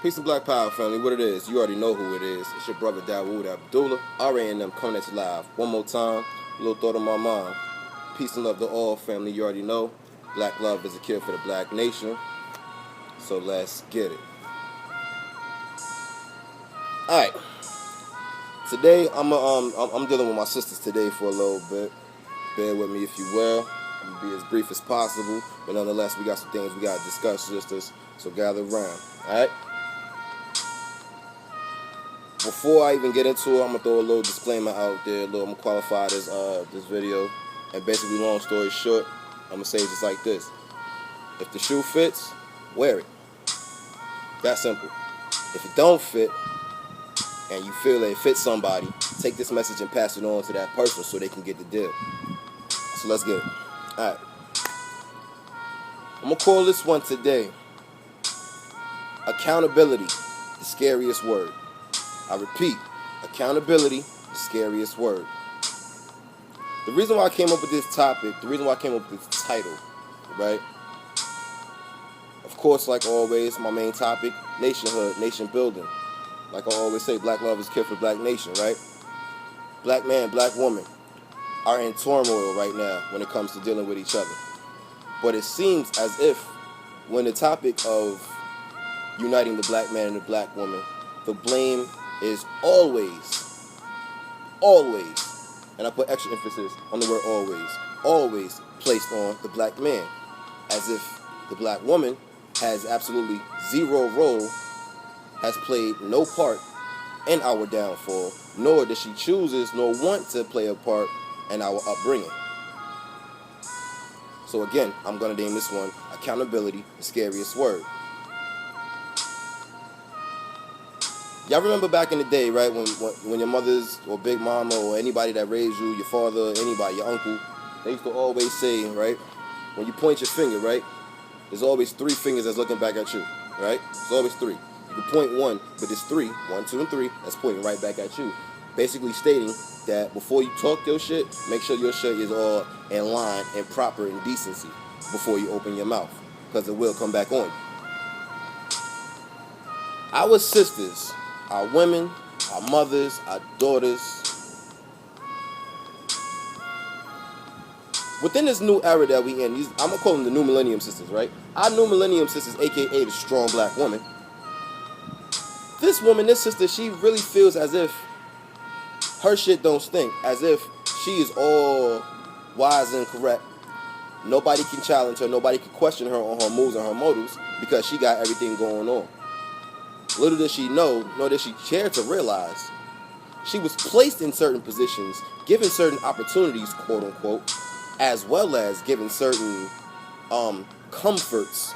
Peace and Black Power, family. What it is, you already know who it is. It's your brother Dawood Abdullah. R.A.N.M. coming at you live. One more time, a little thought on my mind. Peace and love to all, family. You already know. Black love is a cure for the black nation. So let's get it. Alright. Today, I'm dealing with my sisters today for a little bit. Bear with me if you will. I'm going to be as brief as possible. But nonetheless, we got some things we got to discuss, sisters. So gather around. Alright? Before I even get into it, I'm going to throw a little disclaimer out there. I'm going to qualify this video. And basically, long story short, I'm going to say it just like this. If the shoe fits, wear it. That simple. If it don't fit, and you feel that it fits somebody, take this message and pass it on to that person so they can get the deal. So let's get it. Alright. I'm going to call this one today, accountability, the scariest word. I repeat, accountability, the scariest word. The reason why I came up with this topic, the reason why I came up with this title, right? Of course, like always, my main topic, nationhood, nation building. Like I always say, black love is cure for the black nation, right? Black man, black woman are in turmoil right now when it comes to dealing with each other. But it seems as if when the topic of uniting the black man and the black woman, the blame is always, and I put extra emphasis on the word always placed on the black man, as if the black woman has absolutely zero role, has played no part in our downfall, nor does she chooses nor want to play a part in our upbringing. So again, I'm going to name this one accountability, the scariest word. Y'all remember back in the day, right, when your mothers or big mama or anybody that raised you, your father, anybody, your uncle, they used to always say, right, when you point your finger, right, there's always three fingers that's looking back at you, right? There's always three. You can point one, but it's three, 1, 2, and 3, that's pointing right back at you. Basically stating that before you talk your shit, make sure your shit is all in line and proper in decency before you open your mouth, because it will come back on you. Our sisters, our women, our mothers, our daughters, within this new era that we in, I'm going to call them the new millennium sisters, right? Our new millennium sisters, a.k.a. the strong black woman. This woman, this sister, she really feels as if her shit don't stink, as if she is all wise and correct. Nobody can challenge her, nobody can question her on her moves and her motives, because she got everything going on. Little does she know, nor does she care to realize, she was placed in certain positions, given certain opportunities, quote unquote, as well as given certain comforts,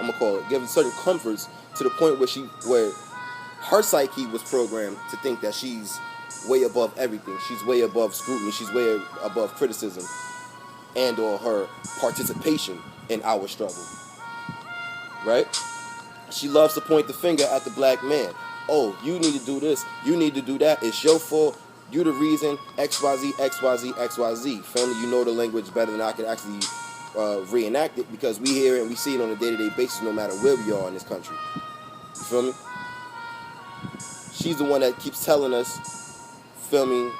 I'm gonna call it, given certain comforts to the point where her psyche was programmed to think that she's way above everything. She's way above scrutiny. She's way above criticism and or her participation in our struggle. Right? She loves to point the finger at the black man. Oh, you need to do this. You need to do that. It's your fault. You the reason. XYZ, XYZ, XYZ. Family, you know the language better than I can actually reenact it, because we hear it and we see it on a day-to-day basis no matter where we are in this country. You feel me? She's the one that keeps telling us, feel me,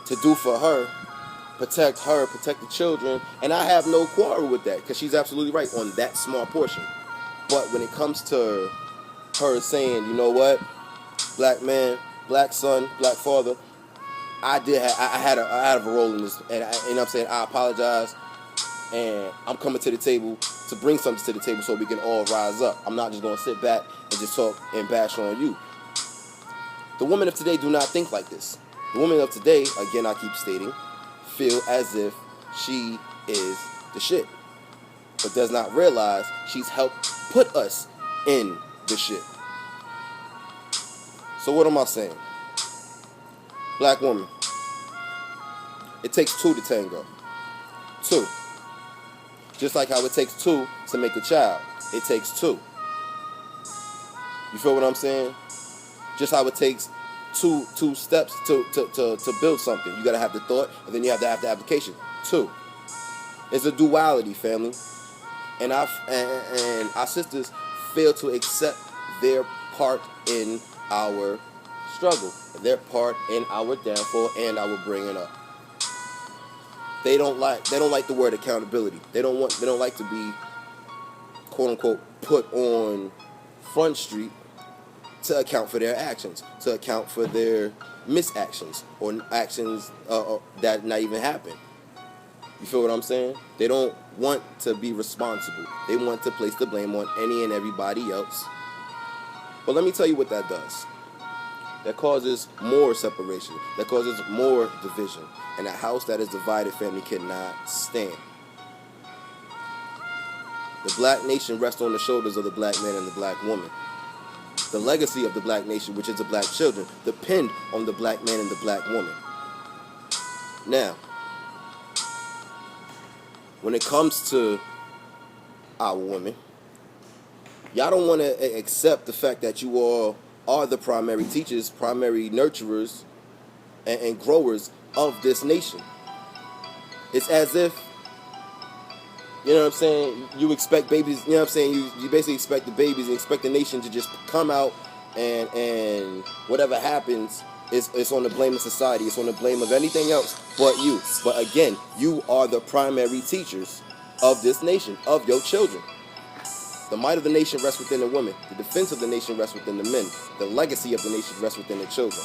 to do for her, protect the children. And I have no quarrel with that, because she's absolutely right on that small portion. But when it comes to her saying, you know what, black man, black son, black father, I had a role in this, and you know what I'm saying, I apologize, and I'm coming to the table to bring something to the table so we can all rise up. I'm not just going to sit back and just talk and bash on you. The women of today do not think like this. The women of today, again I keep stating, feel as if she is the shit, but does not realize she's helped put us in the shit. So what am I saying? Black woman, it takes two to tango. Two. Just like how it takes two to make a child. It takes two. You feel what I'm saying? Just how it takes two steps to build something. You gotta have the thought, and then you have to have the application. Two. It's a duality, family. And our sisters fail to accept their part in our struggle. They're part in our downfall and our bringing up. They don't like the word accountability. They don't like to be, quote unquote, put on Front Street to account for their actions, to account for their misactions or actions that not even happen. You feel what I'm saying? They don't want to be responsible. They want to place the blame on any and everybody else. But let me tell you what that does. That causes more separation. That causes more division. And a house that is divided, family, cannot stand. The black nation rests on the shoulders of the black man and the black woman. The legacy of the black nation, which is the black children, depend on the black man and the black woman. Now, when it comes to our women, y'all don't want to accept the fact that you all are the primary teachers, primary nurturers, and growers of this nation. It's as if, you know what I'm saying, you expect babies, you know what I'm saying, you basically expect the babies and expect the nation to just come out and whatever happens it's on the blame of society, it's on the blame of anything else but you. But again, you are the primary teachers of this nation, of your children. The might of the nation rests within the women. The defense of the nation rests within the men. The legacy of the nation rests within the children.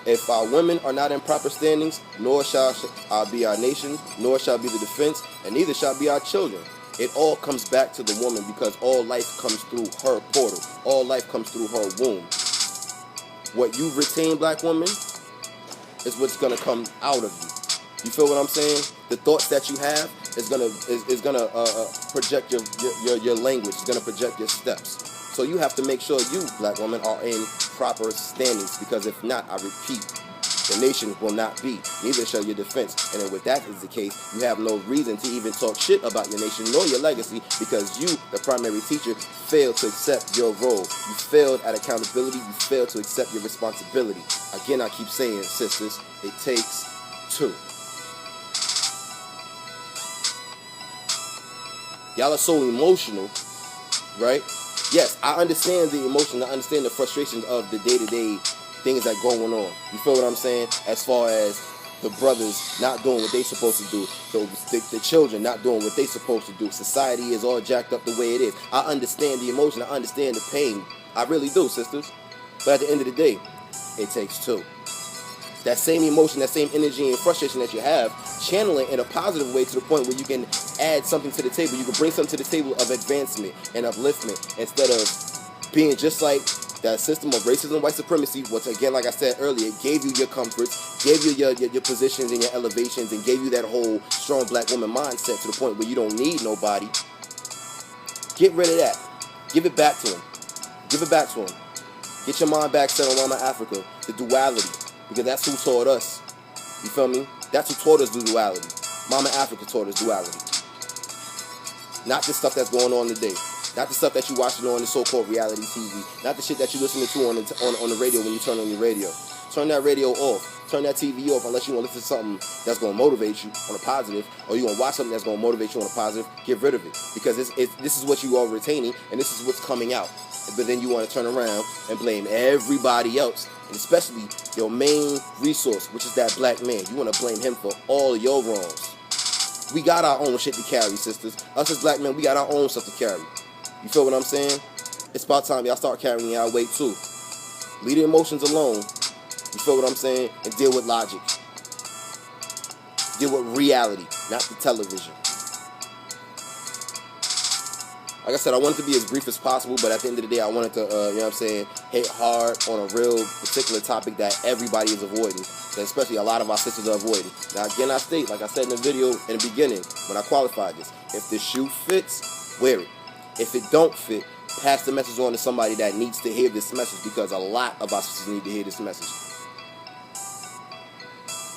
If our women are not in proper standings, nor shall be our nation, nor shall be the defense, and neither shall be our children. It all comes back to the woman, because all life comes through her portal. All life comes through her womb. What you retain, black woman, is what's going to come out of you. You feel what I'm saying? The thoughts that you have is gonna project your language. It's gonna project your steps. So you have to make sure you, black woman, are in proper standings, because if not, I repeat, the nation will not be. Neither shall your defense. And then with that is the case, you have no reason to even talk shit about your nation nor your legacy, because you, the primary teacher, failed to accept your role. You failed at accountability. You failed to accept your responsibility. Again, I keep saying, sisters, it takes two. Y'all are so emotional, right? Yes, I understand the emotion. I understand the frustrations of the day-to-day things that going on. You feel what I'm saying? As far as the brothers not doing what they supposed to do, the children not doing what they supposed to do. Society is all jacked up the way it is. I understand the emotion. I understand the pain. I really do, sisters. But at the end of the day, it takes two. That same emotion, that same energy and frustration that you have, channel it in a positive way to the point where you can add something to the table. You can bring something to the table of advancement and upliftment, instead of being just like that system of racism, white supremacy, which again, like I said earlier, gave you your comforts, gave you your positions and your elevations, and gave you that whole strong black woman mindset to the point where you don't need nobody. Get rid of that. Give it back to him. Give it back to him. Get your mind back set on Mama Africa, the duality. Because that's who taught us. You feel me? That's who taught us the duality. Mama Africa taught us duality. Not the stuff that's going on today. Not the stuff that you watching on the so-called reality TV. Not the shit that you listening to on the radio when you turn on your radio. Turn that radio off. Turn that TV off unless you want to listen to something that's going to motivate you on a positive, or you want to watch something that's going to motivate you on a positive. Get rid of it. Because this is what you are retaining, and this is what's coming out. But then you want to turn around and blame everybody else, and especially your main resource, which is that black man. You want to blame him for all of your wrongs. We got our own shit to carry, sisters. Us as black men, we got our own stuff to carry. You feel what I'm saying? It's about time y'all start carrying y'all weight too. Leave the emotions alone. You feel what I'm saying? And deal with logic. Deal with reality, not the television. Like I said, I wanted to be as brief as possible, but at the end of the day, I wanted to, you know what I'm saying, hit hard on a real particular topic that everybody is avoiding, that especially a lot of our sisters are avoiding. Now, again, I state, like I said in the video in the beginning, when I qualified this, if the shoe fits, wear it. If it don't fit, pass the message on to somebody that needs to hear this message, because a lot of our sisters need to hear this message.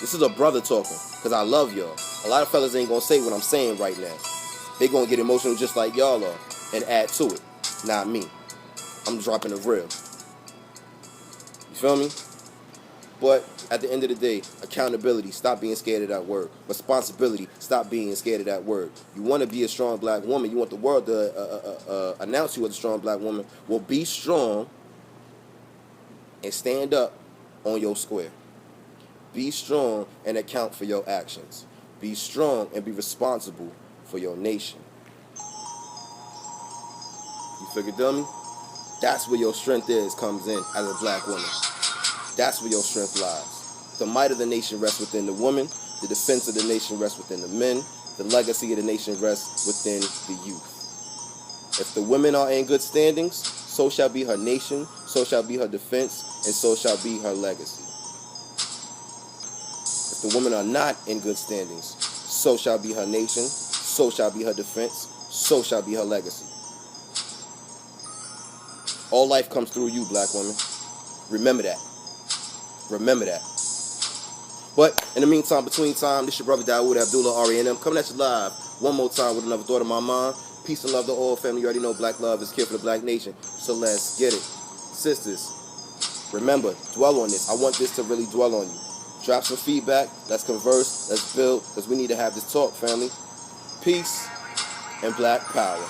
This is a brother talking, because I love y'all. A lot of fellas ain't going to say what I'm saying right now. They going to get emotional just like y'all are and add to it. Not me. I'm dropping the real. You feel me? But At the end of the day, accountability, stop being scared of that word. Responsibility, stop being scared of that word. You want to be a strong black woman, you want the world to announce you as a strong black woman. Well, be strong and stand up on your square. Be strong and account for your actions. Be strong and be responsible for your nation. You figure, dummy? That's where your strength comes in as a black woman. That's where your strength lies. The might of the nation rests within the woman. The defense of the nation rests within the men. The legacy of the nation rests within the youth. If the women are in good standings, so shall be her nation, so shall be her defense, and so shall be her legacy. If the women are not in good standings, so shall be her nation, so shall be her defense, so shall be her legacy. All life comes through you, black woman. Remember that. Remember that. But in the meantime, between time, this your brother Dawood Abdullah R.E.N.M. coming at you live one more time with another thought of my mind. Peace and love to all family. You already know black love is care for the black nation. So let's get it. Sisters, remember, dwell on this. I want this to really dwell on you. Drop some feedback. Let's converse. Let's build. Because we need to have this talk, family. Peace and black power.